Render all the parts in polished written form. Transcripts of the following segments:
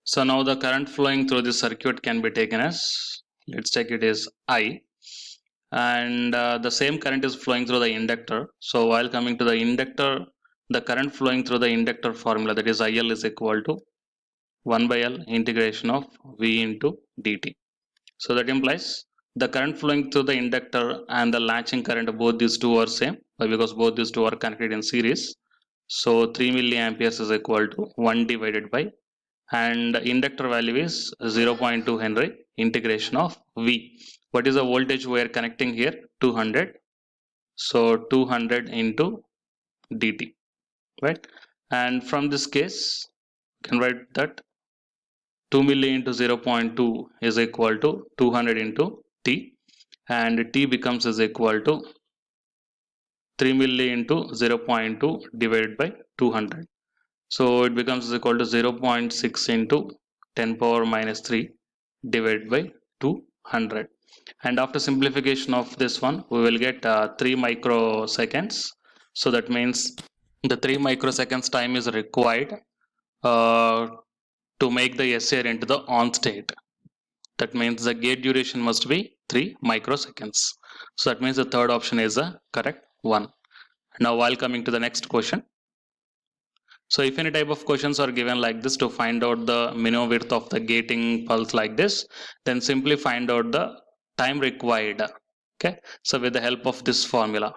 So now the current flowing through the circuit can be taken as, let's take it as I, and the same current is flowing through the inductor. So while coming to the inductor, the current flowing through the inductor formula, that is IL is equal to 1 by L integration of V into dt. So that implies the current flowing through the inductor and the latching current, both these two are same because both these two are connected in series. So 3 milliamperes is equal to 1 divided by, and inductor value is 0.2 Henry integration of V. What is the voltage we are connecting here? 200. So 200 into dt, right? And from this case, you can write that 2 milli into 0.2 is equal to 200 into T, and T becomes is equal to 3 milli into 0.2 divided by 200. So it becomes equal to 0.6 into 10 power minus 3 divided by 200. And after simplification of this one, we will get 3 microseconds. So that means the 3 microseconds time is required to make the SCR into the on state. That means the gate duration must be 3 microseconds. So that means the third option is the correct one. Now while coming to the next question. So if any type of questions are given like this to find out the minimum width of the gating pulse like this, then simply find out the time required. Okay, so with the help of this formula.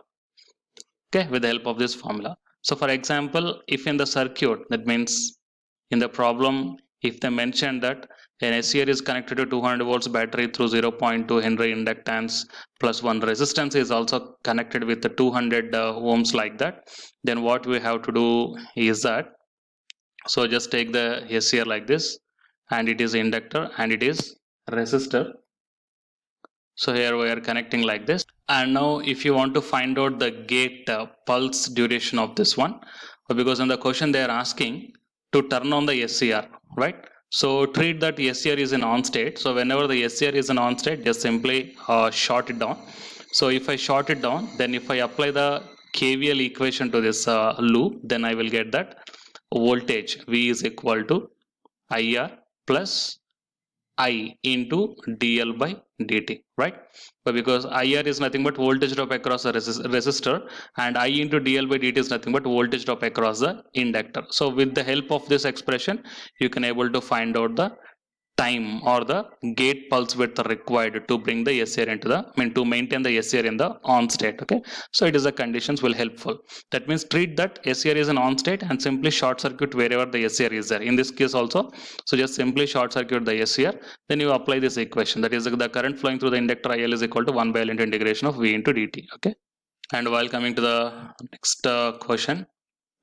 Okay, with the help of this formula. So for example, if in the circuit, that means in the problem, if they mention that an SCR is connected to 200 volts battery through 0.2 Henry inductance plus one resistance is also connected with the 200 ohms like that, then what we have to do is that, so just take the SCR like this, and it is inductor and it is resistor. So here we are connecting like this. And now if you want to find out the gate pulse duration of this one, because in the question they are asking to turn on the SCR, right? So treat that SCR is in on state. So whenever the SCR is in on state, just simply short it down. So if I short it down, then if I apply the KVL equation to this loop, then I will get that voltage V is equal to IR plus I into dl by dt, right? But because IR is nothing but voltage drop across the resistor, and I into dl by dt is nothing but voltage drop across the inductor. So with the help of this expression, you can able to find out the time or the gate pulse width required to bring the SCR into the, to maintain the SCR in the on state. Okay, so it is the conditions will helpful. That means treat that SCR is an on state and simply short circuit wherever the SCR is there. In this case also, so just simply short circuit the SCR, then you apply this equation, that is the current flowing through the inductor IL is equal to 1 by L into integration of V into dt. Okay, and while coming to the next question,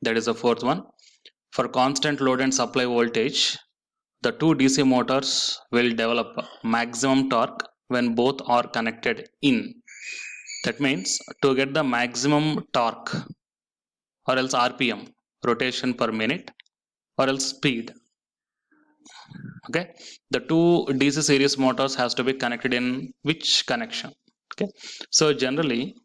that is the fourth one. For constant load and supply voltage, the two DC motors will develop maximum torque when both are connected in. That means to get the maximum torque, or else RPM, rotation per minute, or else speed. Okay, the two DC series motors has to be connected in which connection? Okay, so generally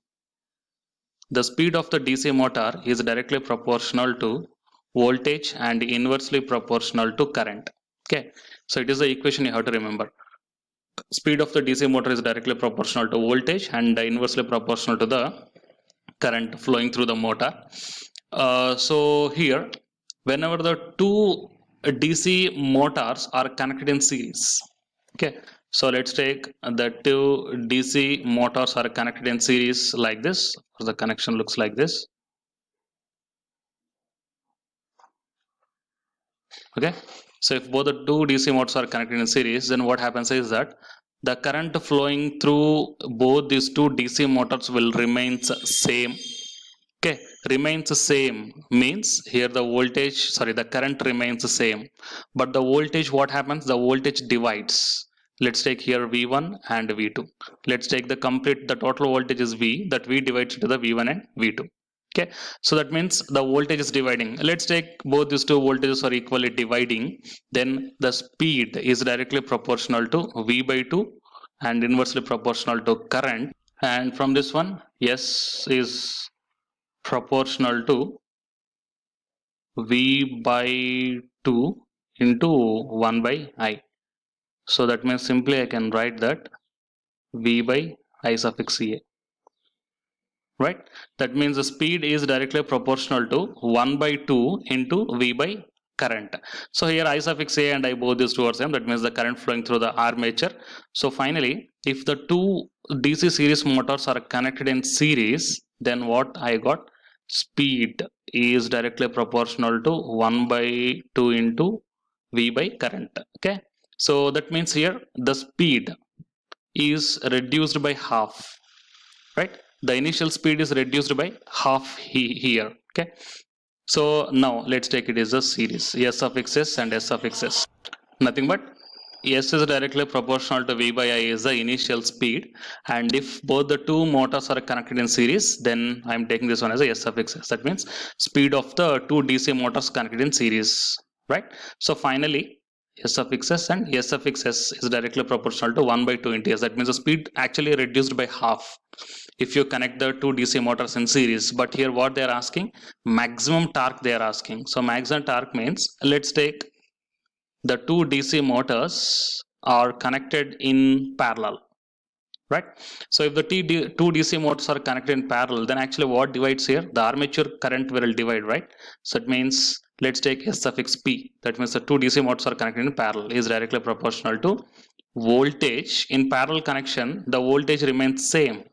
the speed of the DC motor is directly proportional to voltage and inversely proportional to current. Okay, so it is the equation you have to remember. Speed of the DC motor is directly proportional to voltage and inversely proportional to the current flowing through the motor. So here, whenever the two DC motors are connected in series, okay, so let's take the two DC motors are connected in series like this. The connection looks like this. Okay, so if both the two DC motors are connected in series, then what happens is that the current flowing through both these two DC motors will remains same. Okay, remains same means here the voltage, sorry, the current remains the same, but the voltage, what happens, the voltage divides. Let's take here V1 and V2. Let's take the complete, the total voltage is V, that V divides to the V1 and V2. Okay, so that means the voltage is dividing. Let's take both these two voltages are equally dividing, then the speed is directly proportional to V by 2 and inversely proportional to current, and from this one S is proportional to V by 2 into 1 by I. So that means simply I can write that V by I suffix A. Right? That means the speed is directly proportional to 1 by 2 into V by current. So here I suffix A and I both these two are same. That means the current flowing through the armature. So finally, if the two DC series motors are connected in series, then what I got? Speed is directly proportional to 1 by 2 into V by current. Okay. So that means here the speed is reduced by half, right? The initial speed is reduced by half here. Okay. So now let's take it as a series. S of xs and S of xs. Nothing but S is directly proportional to V by I is the initial speed, and if both the two motors are connected in series, then I'm taking this one as a S of xs. That means speed of the two DC motors connected in series, right? So finally, S of xs and S of xs is directly proportional to 1 by 2 into S. That means the speed actually reduced by half if you connect the two DC motors in series. But here what they are asking, maximum torque they are asking. So maximum torque means, let's take the two DC motors are connected in parallel, right? So if the two DC motors are connected in parallel, then actually what divides here? The armature current will divide, right? So it means, let's take S suffix P. That means the two DC motors are connected in parallel is directly proportional to voltage. In parallel connection, the voltage remains same.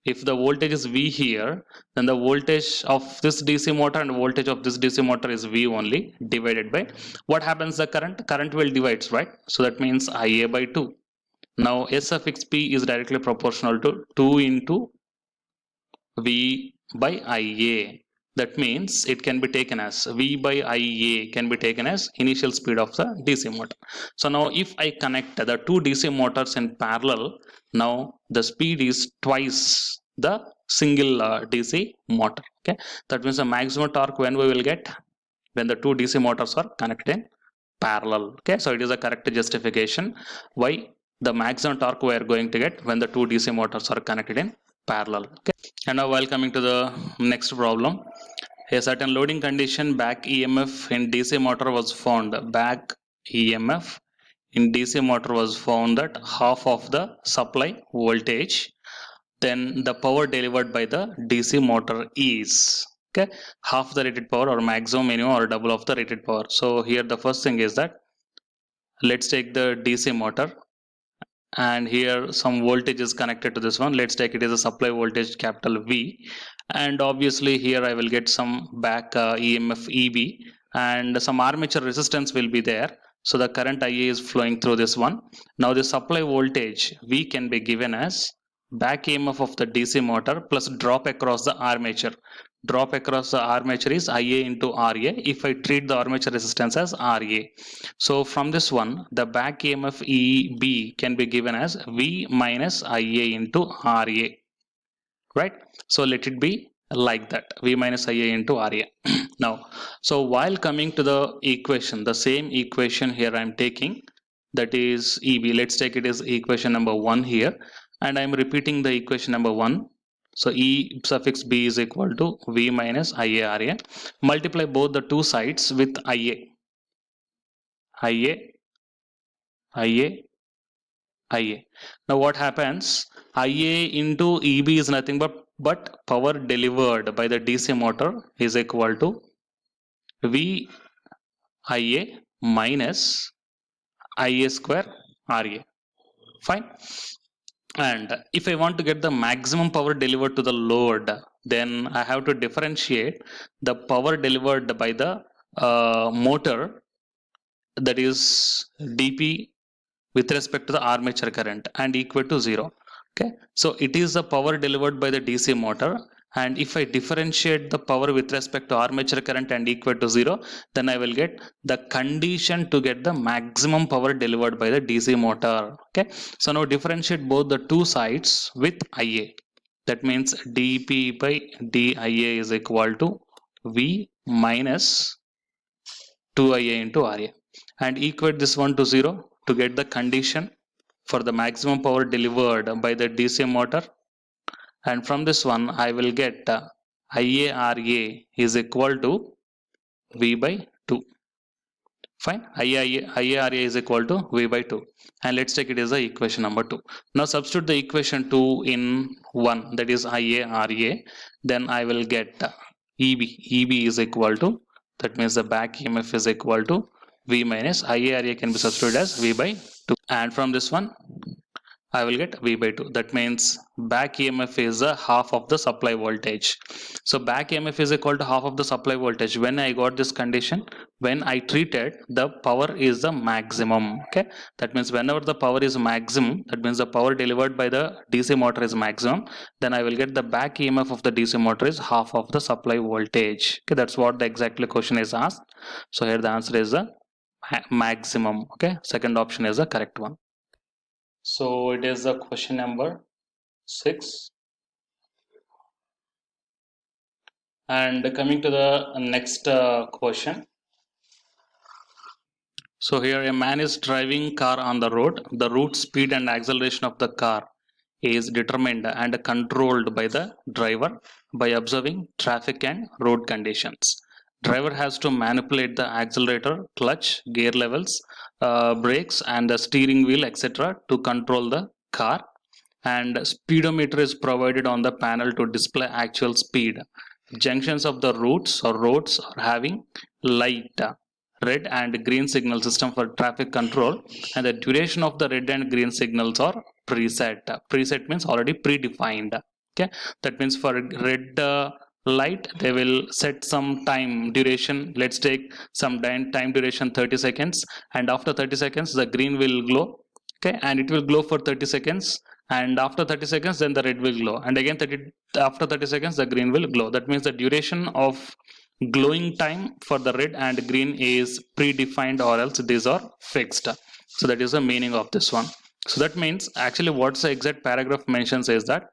If the voltage is V here, then the voltage of this DC motor and voltage of this DC motor is V only, divided by what happens? The current will divides, right? So that means IA by 2. Now S suffix P is directly proportional to 2 into V by IA. That means it can be taken as V by IA can be taken as initial speed of the DC motor. So now if I connect the two DC motors in parallel, now the speed is twice the single DC motor. Okay, that means the maximum torque when we will get when the two DC motors are connected in parallel. Okay, so it is a correct justification why the maximum torque we are going to get when the two DC motors are connected in parallel. Okay, and now while coming to the next problem, a certain loading condition back EMF in DC motor was found. Back EMF in DC motor was found at half of the supply voltage. Then the power delivered by the DC motor is, okay, half the rated power or maximum, minimum, or double of the rated power. So here the first thing is that let's take the DC motor, and here some voltage is connected to this one. Let's take it as a supply voltage capital V, and obviously here I will get some back EMF EB, and some armature resistance will be there. So the current IA is flowing through this one. Now the supply voltage V can be given as back EMF of the DC motor plus drop across the armature. Drop across the armature is IA into RA if I treat the armature resistance as RA. So from this one, the back EMF EB can be given as V minus IA into RA, right? So let it be like that, V minus IA into RA. Now, so while coming to the equation, the same equation here I'm taking, that is EB. Let's take it as equation number 1 here, and I'm repeating the equation number 1. So E suffix B is equal to V minus IA RA. Multiply both the two sides with IA. IA. Now what happens? IA into EB is nothing but power delivered by the DC motor is equal to V IA minus IA square RA. Fine. And if I want to get the maximum power delivered to the load, then I have to differentiate the power delivered by the motor, that is dP, with respect to the armature current and equal to 0. Okay, so it is the power delivered by the DC motor, and if I differentiate the power with respect to armature current and equal to 0, then I will get the condition to get the maximum power delivered by the DC motor. Okay, so now differentiate both the two sides with IA. That means dP by dIA is equal to V minus 2IA into RA, and equate this one to 0 to get the condition for the maximum power delivered by the DC motor. And from this one I will get IARA is equal to V by 2. Fine. IARA is equal to V by 2. And let's take it as the equation number 2. Now substitute the equation 2 in 1, that is IARA. Then I will get EB. EB is equal to, that means the back EMF is equal to V minus IARA can be substituted as V by 2. And from this one, I will get V by 2. That means back EMF is a half of the supply voltage. So back EMF is equal to half of the supply voltage. When I got this condition, when I treated, the power is the maximum. Okay, that means whenever the power is maximum, that means the power delivered by the DC motor is maximum, then I will get the back EMF of the DC motor is half of the supply voltage. Okay, that's what the exactly question is asked. So here the answer is the maximum. Okay, second option is the correct one. So it is the question number 6. And coming to the next question. So here a man is driving car on the road. The route, speed and acceleration of the car is determined and controlled by the driver by observing traffic and road conditions. Driver has to manipulate the accelerator, clutch, gear levels, brakes and the steering wheel, etc. to control the car. And speedometer is provided on the panel to display actual speed. Junctions of the routes or roads are having light, red and green signal system for traffic control, and the duration of the red and green signals are preset. Preset means already predefined. Okay, that means for red light they will set some time duration. Let's take some time duration 30 seconds, and after 30 seconds the green will glow. Okay, and it will glow for 30 seconds, and after 30 seconds then the red will glow, and again after 30 seconds the green will glow. That means the duration of glowing time for the red and green is predefined, or else these are fixed. So that is the meaning of this one. So that means actually what's the exact paragraph mentions is that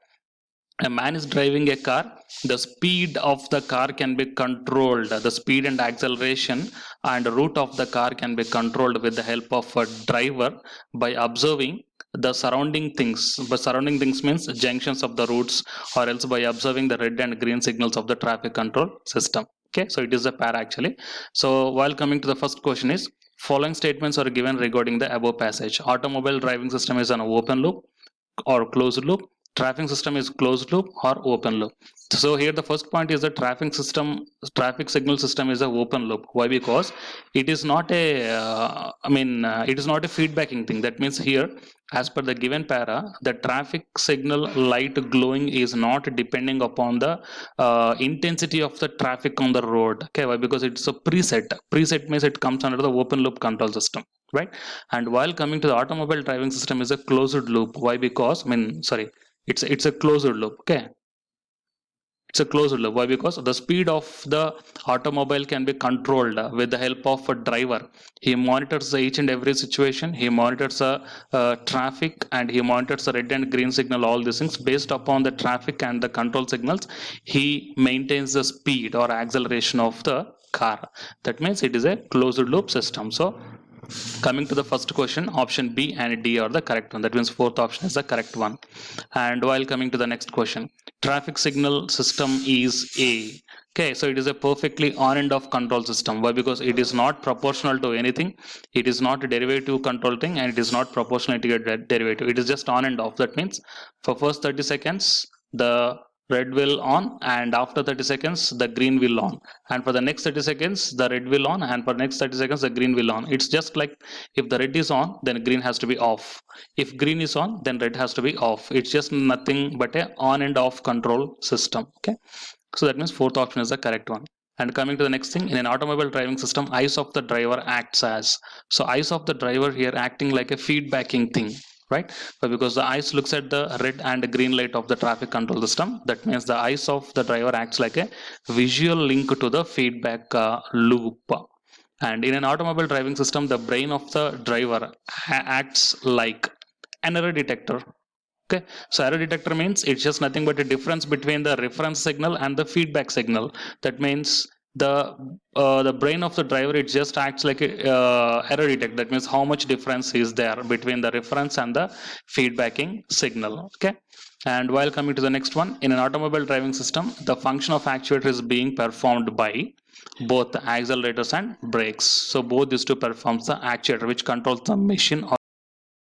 a man is driving a car. The speed of the car can be controlled. The speed and acceleration and route of the car can be controlled with the help of a driver by observing the surrounding things. But surrounding things means junctions of the routes, or else by observing the red and green signals of the traffic control system. Okay, so it is a pair actually. So while coming to the first question is, following statements are given regarding the above passage. Automobile driving system is an open loop or closed loop. Traffic system is closed loop or open loop. So here the first point is the traffic signal system is a open loop. Why? Because it is not a it is not a feedbacking thing. That means here, as per the given para, the traffic signal light glowing is not depending upon the intensity of the traffic on the road. Okay, why? Because it's a preset. Preset means it comes under the open loop control system, right? And while coming to the automobile driving system is a closed loop. Why? Because it's a closed loop. Okay, it's a closed loop. Why? Because the speed of the automobile can be controlled with the help of a driver. He monitors each and every situation. He monitors the traffic, and he monitors the red and green signal, all these things. Based upon the traffic and the control signals, he maintains the speed or acceleration of the car. That means it is a closed loop system. So coming to the first question, option B and D are the correct one. That means fourth option is the correct one. And while coming to the next question, traffic signal system is A. Okay, so it is a perfectly on and off control system. Why? Because it is not proportional to anything. It is not a derivative control thing, and it is not proportional to a derivative. It is just on and off. That means for first 30 seconds the red will on, and after 30 seconds the green will on, and for the next 30 seconds the red will on, and for next 30 seconds the green will on. It's just like if the red is on, then green has to be off. If green is on, then red has to be off. It's just nothing but a on and off control system. Okay, so that means fourth option is the correct one. And coming to the next thing, in an automobile driving system, eyes of the driver acts as, so eyes of the driver here acting like a feedbacking thing, right? But because the eyes looks at the red and green light of the traffic control system, that means the eyes of the driver acts like a visual link to the feedback loop. And in an automobile driving system, the brain of the driver acts like an error detector. Okay, so error detector means it's just nothing but a difference between the reference signal and the feedback signal. That means the brain of the driver, it just acts like a error detector. That means how much difference is there between the reference and the feedbacking signal. Okay, And while coming to the next one, in an automobile driving system, the function of actuator is being performed by both the accelerators and brakes. So both these two performs the actuator which controls the machine